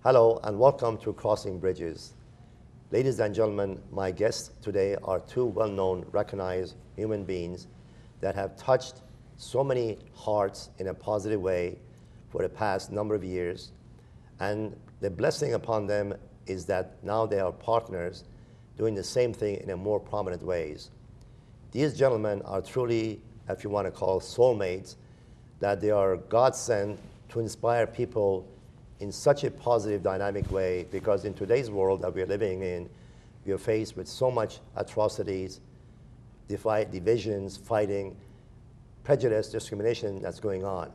Hello and welcome to Crossing Bridges. Ladies and gentlemen, my guests today are two well-known, recognized human beings that have touched so many hearts in a positive way for the past number of years. And the blessing upon them is that now they are partners doing the same thing in a more prominent ways. These gentlemen are truly, if you want to call, soulmates, that they are God sent to inspire people in such a positive, dynamic way, because in today's world that we're living in, we are faced with so much atrocities, divisions, fighting, prejudice, discrimination that's going on.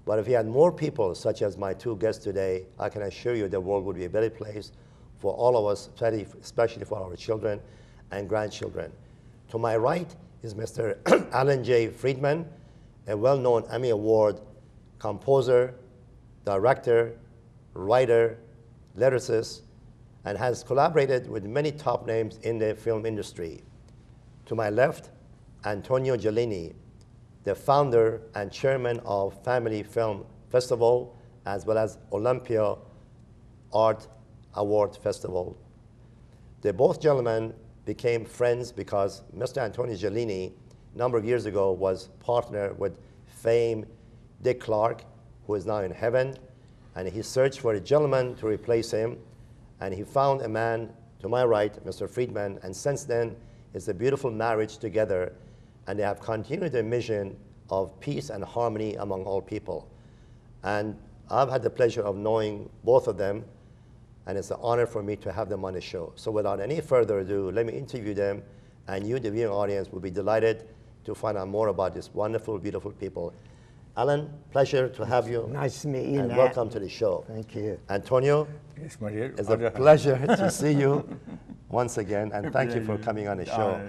But if we had more people, such as my two guests today, I can assure you the world would be a better place for all of us, especially for our children and grandchildren. To my right is Mr. Allan J. Friedman, a well-known Emmy Award composer, director, writer, lyricist, and has collaborated with many top names in the film industry. To my left, Antonio Gellini, the founder and chairman of Family Film Festival, as well as Olympia Art Award Festival. They both gentlemen became friends because Mr. Antonio Gellini, a number of years ago, was partner with famed Dick Clark, who is now in heaven, and he searched for a gentleman to replace him, and he found a man to my right, Mr. Friedman, and since then, it's a beautiful marriage together, and they have continued their mission of peace and harmony among all people. And I've had the pleasure of knowing both of them, and it's an honor for me to have them on the show. So without any further ado, let me interview them, and you, the viewing audience, will be delighted to find out more about these wonderful, beautiful people. Allan, pleasure to have you. Nice to meet you, and Nat. welcome to the show. Thank you. Antonio, Yes, my dear. it's a pleasure to see you once again, and thank you for coming on the show.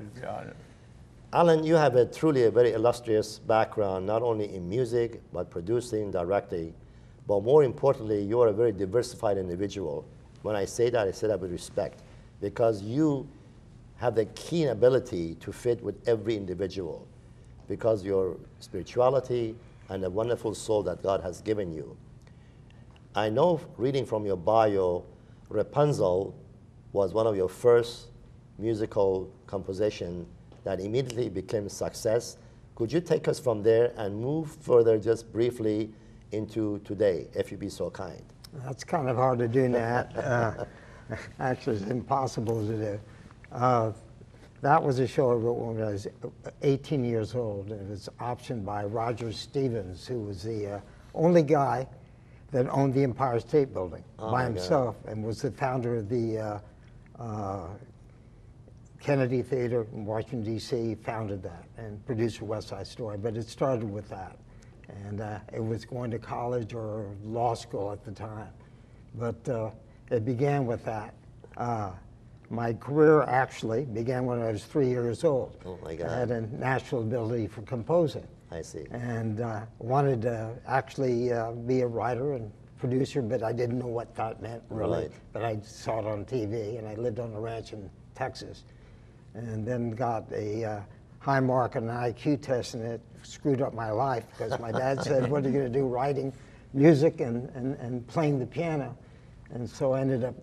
Allan, you have truly a very illustrious background, not only in music, but producing, directing, but more importantly, you are a very diversified individual. When I say that with respect, because you have the keen ability to fit with every individual, because your spirituality and the wonderful soul that God has given you. I know, reading from your bio, Rapunzel was one of your first musical composition that immediately became a success. Could you take us from there and move further just briefly into today, if you'd be so kind? That's kind of hard to do, Nat. Actually, it's impossible to do. That was a show I wrote when I was 18 years old. It was optioned by Roger Stevens, who was the only guy that owned the Empire State Building by himself, and was the founder of the Kennedy Theater in Washington, D.C., founded that, and produced West Side Story. But it started with that. And it was going to college or law school at the time. But it began with that. My career actually began when I was 3 years old. Oh my God. I had a natural ability for composing. I see. And wanted to actually be a writer and producer, but I didn't know what that meant really. Right. But I saw it on TV, and I lived on a ranch in Texas. And then got a high mark on an IQ test, and it screwed up my life because my dad said, what are you going to do, writing music and playing the piano? And so I ended up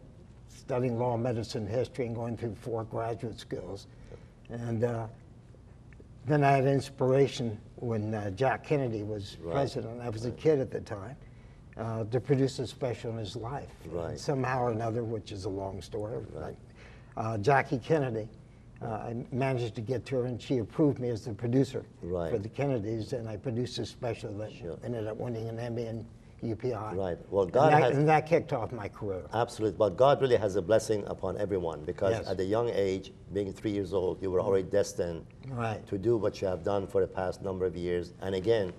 studying law, medicine, history, and going through 4 graduate schools. And then I had inspiration when Jack Kennedy was president. I was a kid at the time, to produce a special in his life. And somehow or another, which is a long story, Jackie Kennedy, I managed to get to her, and she approved me as the producer for the Kennedys, and I produced a special that ended up winning an Emmy and UPI. Right. Well, and that kicked off my career. Absolutely. But God really has a blessing upon everyone, because at a young age, being 3 years old, you were already destined to do what you have done for the past number of years. And again,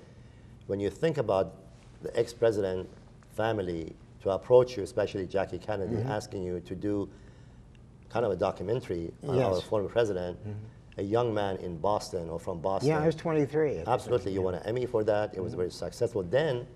when you think about the ex-president family to approach you, especially Jackie Kennedy, asking you to do kind of a documentary on our former president, a young man in Boston or from Boston. Yeah, I was 23. Absolutely. You won an Emmy for that. It was very successful. Then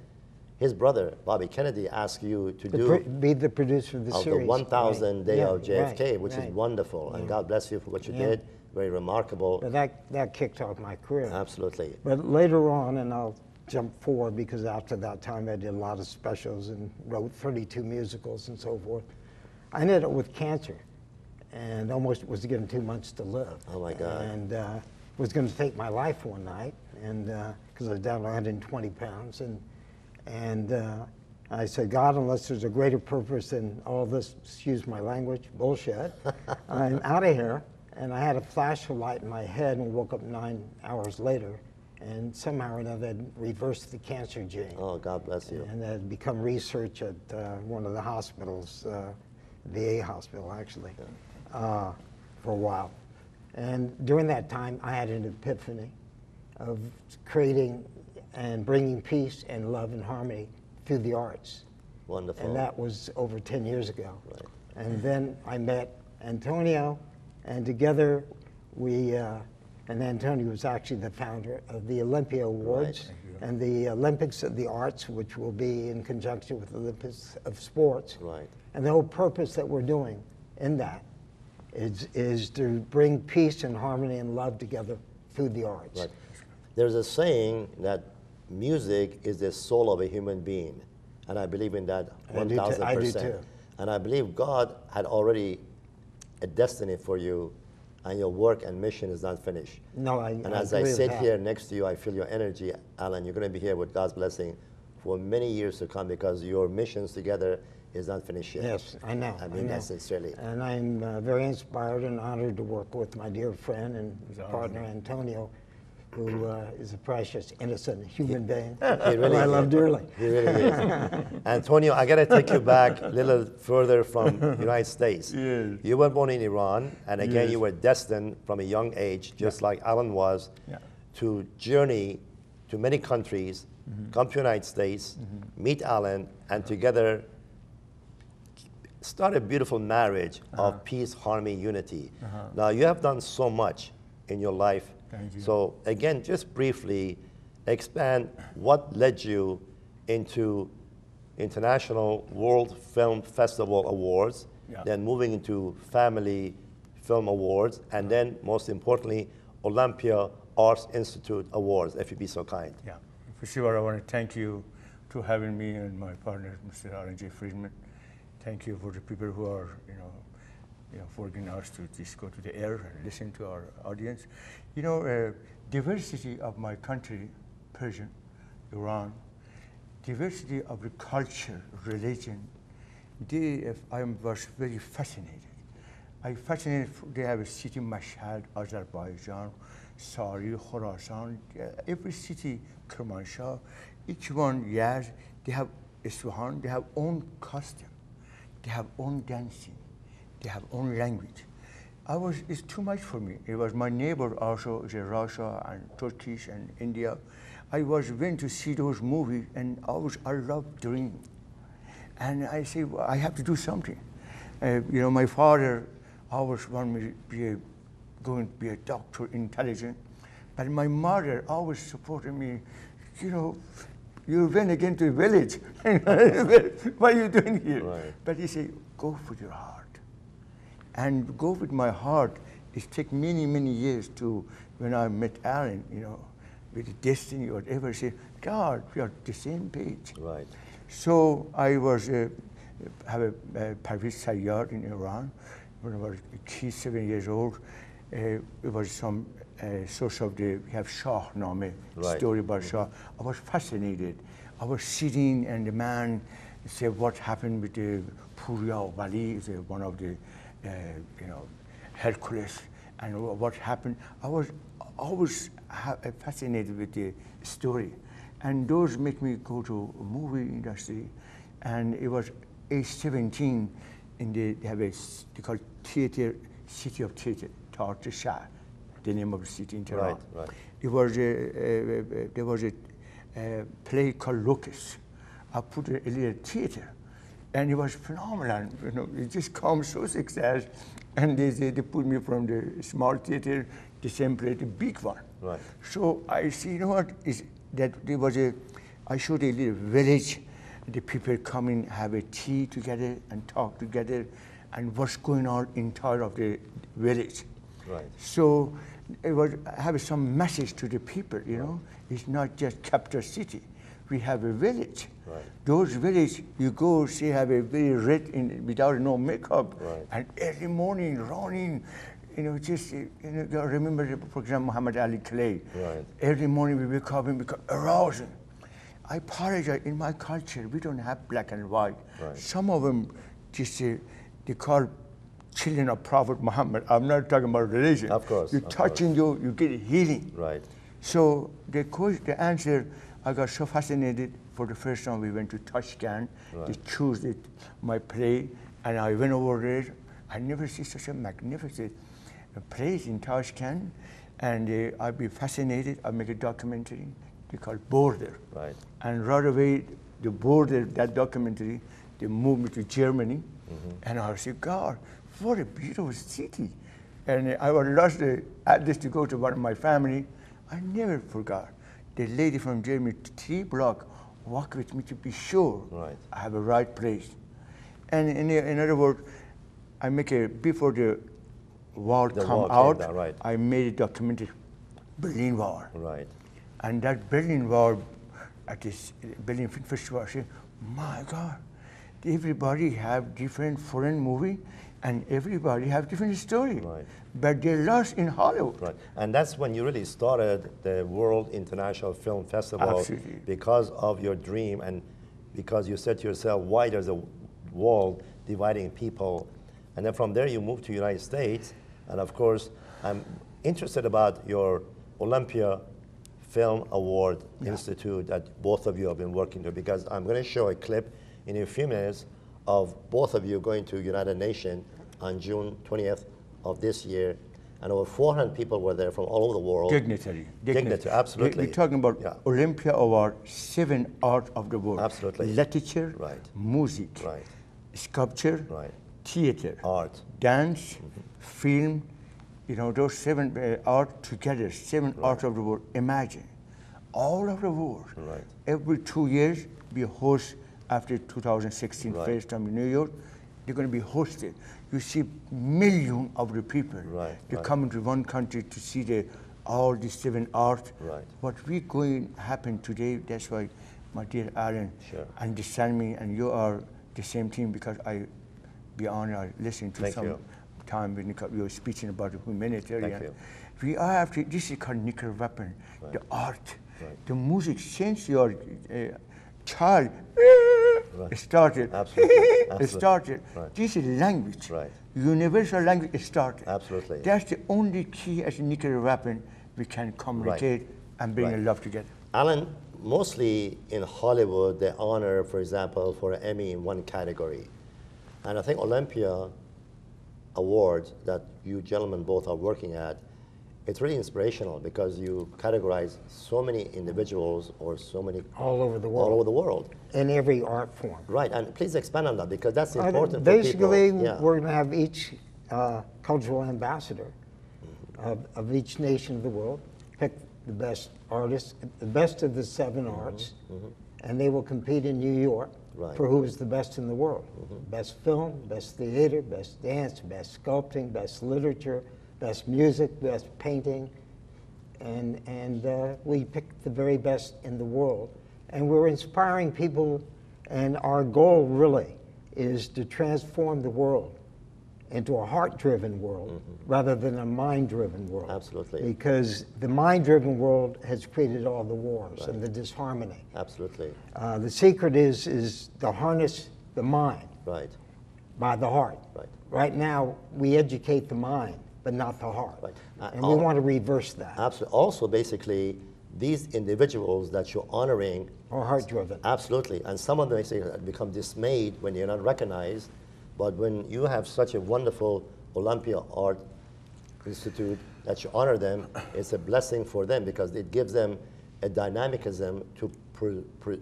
his brother, Bobby Kennedy, asked you to be the producer of the series. The 1,000 Day of JFK, which is wonderful. And God bless you for what you did. Very remarkable. But that kicked off my career. Absolutely. But later on, and I'll jumped forward because after that time I did a lot of specials and wrote 32 musicals and so forth. I ended up with cancer and almost was given 2 months to live. Oh my God. And was going to take my life one night, and because I was down to 120 pounds. And I said, God, unless there's a greater purpose than all this, excuse my language, bullshit, I'm out of here. And I had a flashlight in my head and woke up 9 hours later. And somehow or another, I'd reversed the cancer gene. Oh, God bless you. And I'd become research at one of the hospitals, VA hospital, actually, for a while. And during that time, I had an epiphany of creating and bringing peace and love and harmony through the arts. Wonderful. And that was over 10 years ago. Right. And then I met Antonio, and together we, and Antonio was actually the founder of the Olympia Awards and the Olympics of the Arts, which will be in conjunction with the Olympics of Sports. Right. And the whole purpose that we're doing in that is to bring peace and harmony and love together through the arts. Right. There's a saying that music is the soul of a human being, and I believe in that 1,000%. I do too. And I believe God had already a destiny for you, and your work and mission is not finished. No, And as I sit here next to you, I feel your energy, Alan. You're going to be here with God's blessing for many years to come because your missions together is not finished yet. Yes, I know. I mean that sincerely. And I'm very inspired and honored to work with my dear friend and partner Antonio, who is a precious, innocent human being He really who I is. love dearly. He really is. Antonio, I got to take you back a little further from the United States. Yes. You were born in Iran, and again, Yes. you were destined from a young age, just like Allan was, to journey to many countries, come to the United States, meet Allan, and together start a beautiful marriage of peace, harmony, unity. Now, you have done so much in your life. Thank you. So again, just briefly expand what led you into International World Film Festival Awards, then moving into Family Film Awards, and then most importantly, Olympia Arts Institute Awards, if you'd be so kind. Yeah, for sure. I want to thank you to having me and my partner, Mr. Allan Friedman. Thank you for the people who are, forcing us to just go to the air and listen to our audience. Diversity of my country, Persian, Iran, diversity of the culture, religion, I was very fascinated. They have a city, Mashhad, Azerbaijan, Sari, Khorasan, every city, Kermanshah, each one, Yaz, they have Isfahan, they have own custom, they have own dancing, they have own language. It's too much for me. It was my neighbor also, Russia and Turkish and India. I went to see those movies and I loved dreaming. And I say, well, I have to do something. My father always wanted me to be a doctor, intelligent. But my mother always supported me, you went again to the village. What are you doing here? Right. But he said, go with your heart. And go with my heart, it took many, many years to, when I met Allan, with the destiny or whatever, say, God, we are the same page. Right. So I have a Parviz Sayyad in Iran. When I was 7 years old, it was some source of we have Shah Name, story about Shah. I was fascinated. I was sitting and the man said what happened with the Puriya Wali, is one of the, Hercules, and what happened. I was always fascinated with the story. And those make me go to movie industry. And it was age 17, they call it theater, City of Theater, Tartar Shah, the name of the city in Tehran. Right. It was there was a play called Locus. I put a little theater, and it was phenomenal. It just comes so success, and they put me from the small theater, the same play, the big one. Right. So I see, I showed a little village. The people come in, have a tea together and talk together, and what's going on inside of the village. Right. So it was have some message to the people, you know. It's not just capital city. We have a village. Right. Those villages, you go see, have a very red without no makeup, Right. and early morning running, you know, just I remember, for example, Muhammad Ali Clay. Right. Early morning we wake up and become arousing. I apologize. In my culture, we don't have black and white. Right. Some of them just they call children of Prophet Muhammad. I'm not talking about religion. Of course. You touching you get healing. Right. So the answer, I got so fascinated. For the first time, we went to Tashkent. Right. They chose my play, and I went over there. I never see such a magnificent place in Tashkent, and I'd be fascinated. I make a documentary. They call Border. Right. And right away, the border, that documentary, they moved me to Germany, and I said, God, what a beautiful city. And I was lost the address to go to one of my family. I never forgot. The lady from Germany, 3 blocks, walked with me to be sure I have a right place. And in other words, I make before the wall come out, down, I made a documentary, Berlin Wall. Right. And that Berlin Wall, at this Berlin Film Festival, I said, my God, everybody have different foreign movie, and everybody have different story. Right. But they're lost in Hollywood. Right. And that's when you really started the World International Film Festival. Absolutely. Because of your dream and because you said to yourself, why there's a wall dividing people? And then from there you moved to the United States. And of course, I'm interested about your Olympia Film Award Institute that both of you have been working to, because I'm going to show a clip in a few minutes of both of you going to United Nations on June 20th of this year, and over 400 people were there from all over the world. Dignitary, absolutely. We're talking about Olympia Award, 7 art of the world. Absolutely. Literature, music, sculpture, theater, art, dance, film. You know, those 7 art together, 7 art of the world. Imagine, all of the world. Right. Every 2 years, we host, after 2016 first time in New York, they're going to be hosted. You see millions of the people. They come into one country to see all the 7 art. What we going to happen today, that's why, my dear Allan, understand me, and you are the same team, because I be honored listening to some time when you were speaking about the humanitarian. Thank you. We are after, this is called nuclear weapon, the art, the music, since your child started. Absolutely. It started. This is language. Universal language started. Absolutely. That's the only key as a nuclear weapon we can communicate and bring love together. Allan, mostly in Hollywood, they honor, for example, for an Emmy in one category. And I think Olympia Awards that you gentlemen both are working at, it's really inspirational because you categorize so many individuals or so many all over the world. All over the world. In every art form. Right, and please expand on that because that's important basically, for people. We're going to have each cultural ambassador of each nation of the world pick the best artists, the best of the 7 arts, and they will compete in New York for who is the best in the world. Best film, best theater, best dance, best sculpting, best literature, best music, best painting, and we picked the very best in the world. And we're inspiring people, and our goal really is to transform the world into a heart-driven world rather than a mind-driven world. Absolutely. Because the mind-driven world has created all the wars and the disharmony. Absolutely. The secret is to harness the mind by the heart. Right now, we educate the mind, but not the heart. And we want to reverse that. Absolutely. Also, basically, these individuals that you're honoring are heart-driven. Absolutely. And some of them become dismayed when they're not recognized. But when you have such a wonderful Olympia Art Institute that you honor them, it's a blessing for them because it gives them a dynamicism to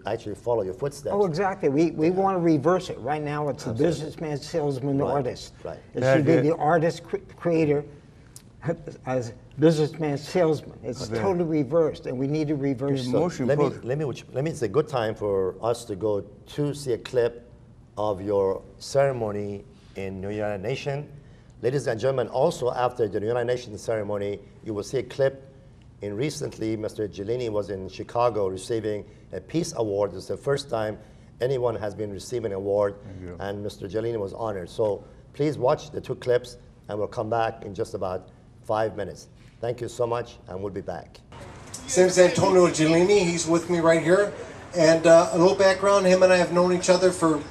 actually follow your footsteps. Oh, exactly. We want to reverse it. Right now, it's the businessman, salesman, artist. It should be the artist, creator, as businessman, salesman. It's totally reversed, and we need to reverse it. Let me. It's a good time for us to go to see a clip of your ceremony in United Nations. Ladies and gentlemen, also after the United Nations ceremony, you will see a clip. Recently, Mr. Gellini was in Chicago receiving a Peace Award. It's the first time anyone has been receiving an award, and Mr. Gellini was honored. So please watch the 2 clips, and we'll come back in just about 5 minutes. Thank you so much, and we'll be back. His name is Antonio Gellini. He's with me right here. And a little background, him and I have known each other for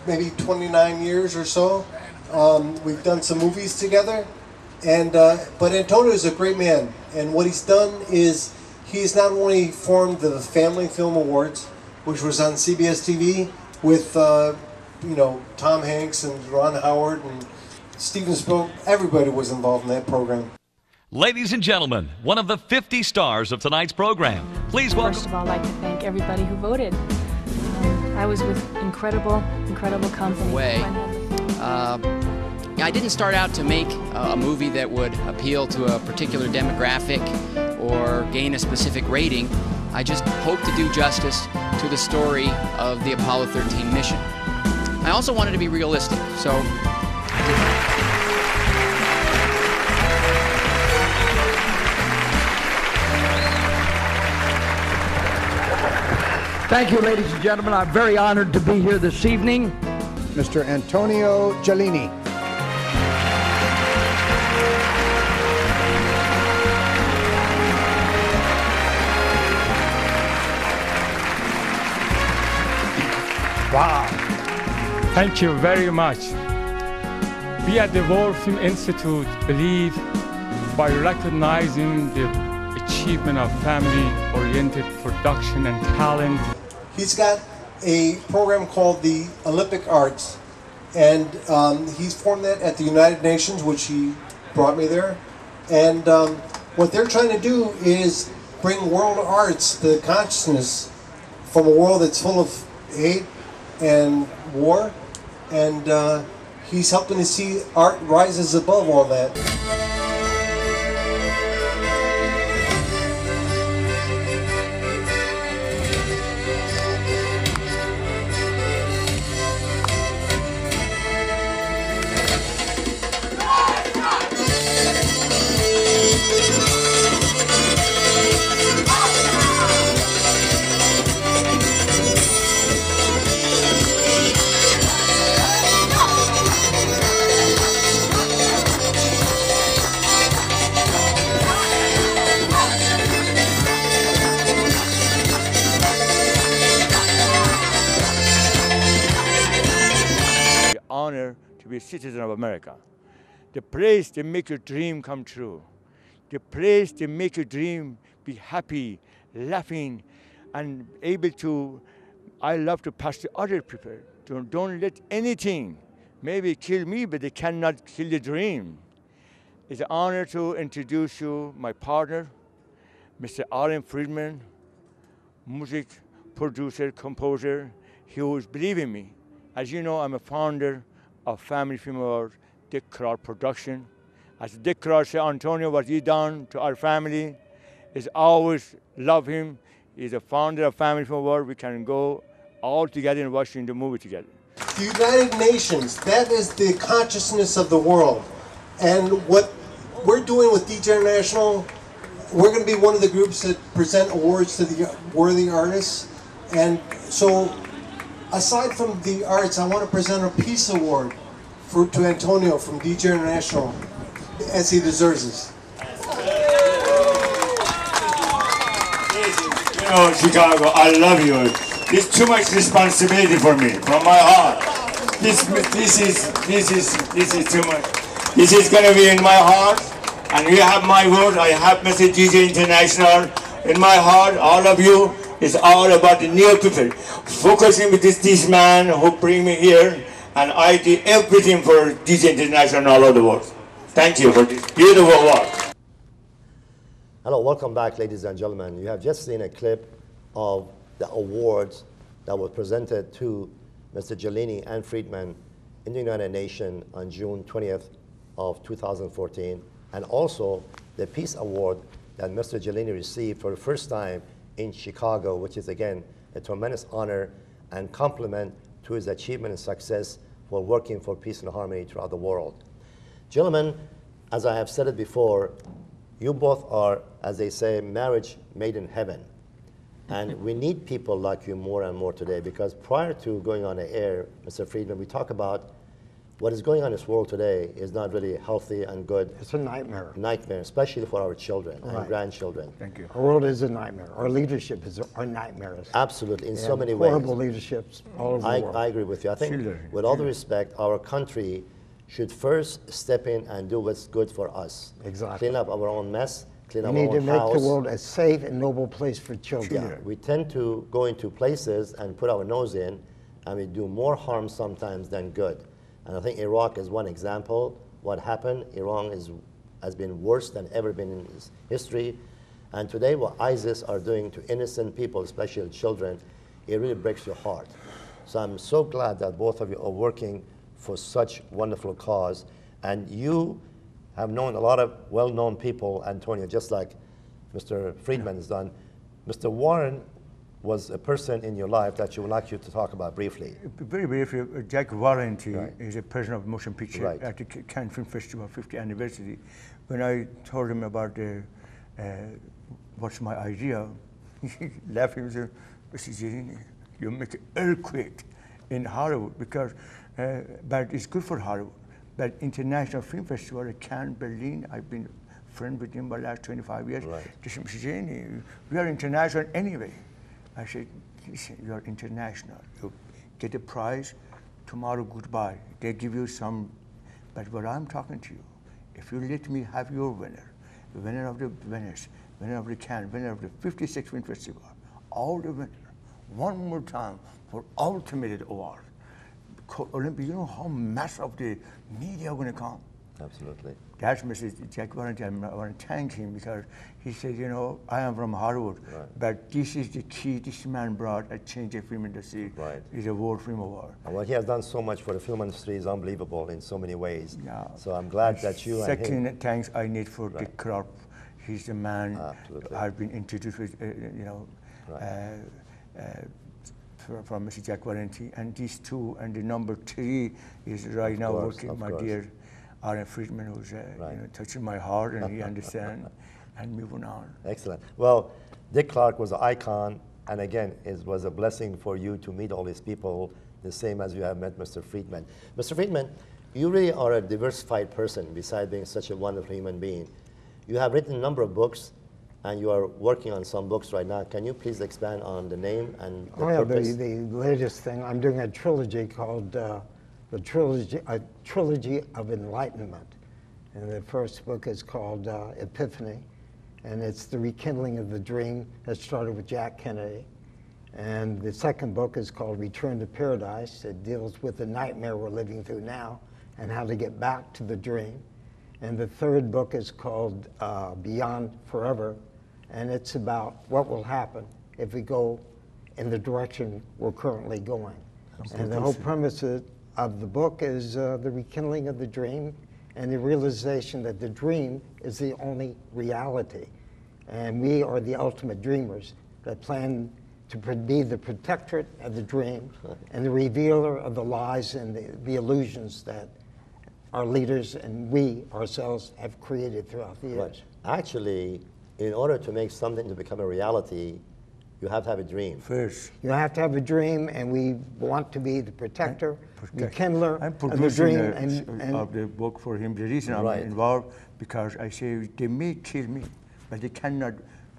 maybe 29 years or so. We've done some movies together. And but Antonio is a great man. And what he's done is he's not only formed the Family Film Awards, which was on CBS TV with you know, Tom Hanks and Ron Howard and Steven Spielberg. Everybody was involved in that program. Ladies and gentlemen, one of the 50 stars of tonight's program. Please welcome. First of all, I'd like to thank everybody who voted. I was with incredible company. I didn't start out to make a movie that would appeal to a particular demographic or gain a specific rating. I just hoped to do justice to the story of the Apollo 13 mission. I also wanted to be realistic, so I did that. Thank you, ladies and gentlemen. I'm very honored to be here this evening. Mr. Antonio Gellini. Wow. Thank you very much. We at the World Film Institute believe by recognizing the achievement of family-oriented production and talent. He's got a program called the Olympic Arts, and he's formed that at the United Nations, which he brought me there. And what they're trying to do is bring world arts, the consciousness, from a world that's full of hate and war, and he's helping to see art rises above all that. Honor to be a citizen of America. The place to make your dream come true. The place to make your dream be happy, laughing, and able to, I love to pass to other people. Don't let anything maybe kill me, but they cannot kill the dream. It's an honor to introduce you my partner, Mr. Allan Friedman, music producer, composer. He was believing me. As you know, I'm a founder of Family Film Award, Dick Clark Production. As Dick Clark said, Antonio, what he done to our family is always love him. He's a founder of Family Film Award. We can go all together and watching the movie together. The United Nations, that is the consciousness of the world. And what we're doing with DJ International, we're going to be one of the groups that present awards to the worthy artists. And so, aside from the arts, I want to present a Peace Award to Antonio from DJ International, as he deserves it. You know, Chicago, I love you. It's too much responsibility for me, from my heart. This is too much. This is going to be in my heart, and you have my word. I have Mr. DJ International in my heart. All of you. It's all about the new people. Focusing with this man who bring me here, and I did everything for DJ International all over the world. Thank you for this beautiful work. Hello, welcome back, ladies and gentlemen. You have just seen a clip of the awards that was presented to Mr. Gellini and Friedman in the United Nations on June 20th of 2014, and also the Peace Award that Mr. Gellini received for the first time in Chicago, which is again a tremendous honor and compliment to his achievement and success for working for peace and harmony throughout the world. Gentlemen, as I have said it before, you both are, as they say, marriage made in heaven. And we need people like you more and more today, because prior to going on the air, Mr. Friedman, we talk about what is going on in this world today is not really healthy and good. It's a nightmare. Nightmare, especially for our children and grandchildren. Thank you. Our world is a nightmare. Our leadership is our nightmares. Absolutely, in so many ways. Horrible leaderships all over the world. I agree with you. I think, with all due respect, our country should first step in and do what's good for us. Exactly. Clean up our own mess, clean up We our need own to make house. the world a safe and noble place for children. Yeah, we tend to go into places and put our nose in, and we do more harm sometimes than good. And I think Iraq is one example. What happened, Iran has been worse than ever been in its history. And today what ISIS are doing to innocent people, especially children, it really breaks your heart. So I'm so glad that both of you are working for such wonderful cause. And you have known a lot of well-known people, Antonio, just like Mr. Friedman has done. Mr. Warren was a person in your life that you would like you to talk about briefly. Very briefly, Jack Valenti is a president of motion picture Right. at the Cannes Film Festival 50th anniversary. When I told him about what's my idea, he laughed and said, Mr. Gellini, you make an earthquake in Hollywood because, but it's good for Hollywood. But International Film Festival at Cannes, Berlin, I've been friend with him for the last 25 years. Right. He said, Mr. Gellini, we are international anyway. I said, listen, you are international. You get a prize, tomorrow goodbye. They give you some, but what I'm talking to you, if you let me have your winner, the winner of the Venice, winner of the Cannes, winner of the 56th Film Festival, all the winner, one more time for ultimate award. Olympia, you know how much of the media are going to come? Absolutely. That's Mr. Jack Valenti. I want to thank him because he said, you know, I am from Hollywood, but this is the key. This man brought a change of film industry. Right. It's a World Film Award. And what he has done so much for the film industry is unbelievable in so many ways. Yeah. So I'm glad that you and Second him. thanks I need for Dick Clark. He's the man Absolutely. I've been introduced with, you know, from Mr. Jack Valenti. And these two, and the number 3 is right now working, my dear Allan Friedman, who's you know, touching my heart, and he understands, and moving on. Excellent. Well, Dick Clark was an icon, and again, it was a blessing for you to meet all these people, the same as you have met Mr. Friedman. Mr. Friedman, you really are a diversified person, besides being such a wonderful human being. You have written a number of books, and you are working on some books right now. Can you please expand on the name and the purpose? The latest thing, I'm doing a trilogy called a trilogy of enlightenment. And the first book is called Epiphany, and it's the rekindling of the dream that started with Jack Kennedy. And the second book is called Return to Paradise. It deals with the nightmare we're living through now and how to get back to the dream. And the third book is called Beyond Forever, and it's about what will happen if we go in the direction we're currently going. And the whole premise of the book is the rekindling of the dream and the realization that the dream is the only reality. And we are the ultimate dreamers that plan to be the protectorate of the dream and the revealer of the lies and the illusions that our leaders and we ourselves have created throughout the years. Actually, in order to make something to become a reality, you have to have a dream. First. You have to have a dream, and we want to be the protector, the kindler I'm of the dream. of the book for him. The reason I'm involved, because I say they may kill me, but they cannot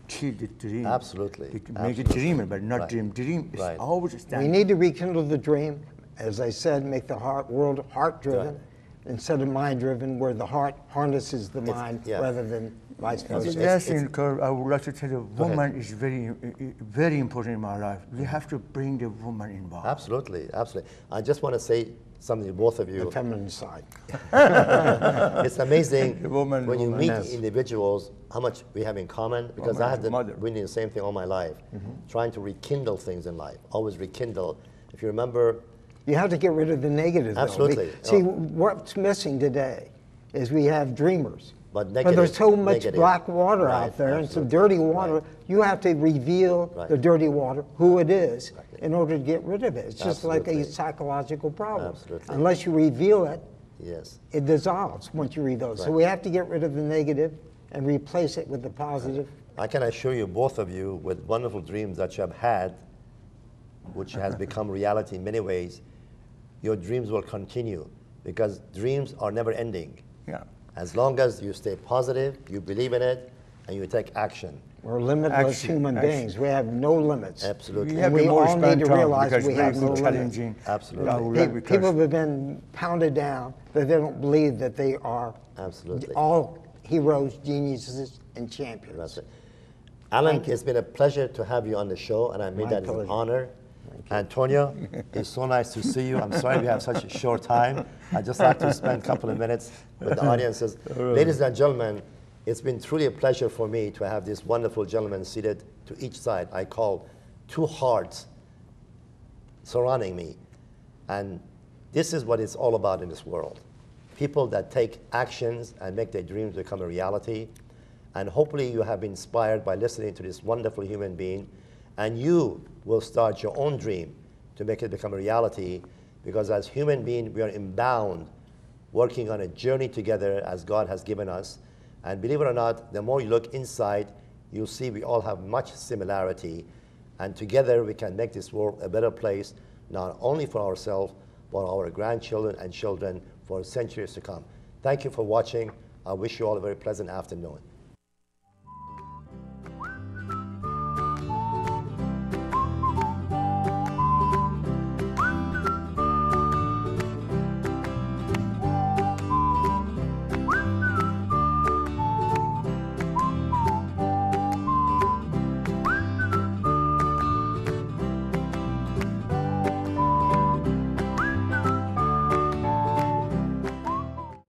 kill the dream. Absolutely. They can make a dream, but not dream. Dream is always a standard. We need to rekindle the dream. As I said, make the world heart-driven instead of mind-driven, where the heart harnesses the mind rather than vice versa. The last thing, Carl, I would like to tell you, woman is very important in my life. We have to bring the woman involved. Absolutely, absolutely. I just want to say something to both of you. The feminine side. It's amazing when you meet Yes. individuals how much we have in common, because I have been doing the same thing all my life, trying to rekindle things in life, always rekindle. If you remember, you have to get rid of the negative. Absolutely. See, what's missing today is we have dreamers. But there's so much black water out there and some dirty water. You have to reveal the dirty water, who it is, in order to get rid of it. It's just like a psychological problem. Unless you reveal it, Yes. it dissolves once you read those. So Right. we have to get rid of the negative and replace it with the positive. I can assure you, both of you, with wonderful dreams that you have had, which has become reality in many ways, your dreams will continue because dreams are never ending. Yeah. As long as you stay positive, you believe in it, and you take action. We're limitless human beings. We have no limits. Absolutely. We have And to we more all need spend to time realize because we very have no limits. challenging. Absolutely. People have been pounded down that they don't believe that they are Absolutely. all heroes, geniuses, and champions. That's it. Allan, it's been a pleasure to have you on the show, and I made My that as an pleasure. honor. Antonio, it's so nice to see you. I'm sorry we have such a short time. I'd just like to spend a couple of minutes with the audiences. Ladies and gentlemen, it's been truly a pleasure for me to have this wonderful gentleman seated to each side. I call two hearts surrounding me. And this is what it's all about in this world. People that take actions and make their dreams become a reality. And hopefully you have been inspired by listening to this wonderful human being. And you will start your own dream to make it become a reality, because as human beings, we are inbound, working on a journey together as God has given us. And believe it or not, the more you look inside, you'll see we all have much similarity. And together we can make this world a better place, not only for ourselves, but our grandchildren and children for centuries to come. Thank you for watching. I wish you all a very pleasant afternoon.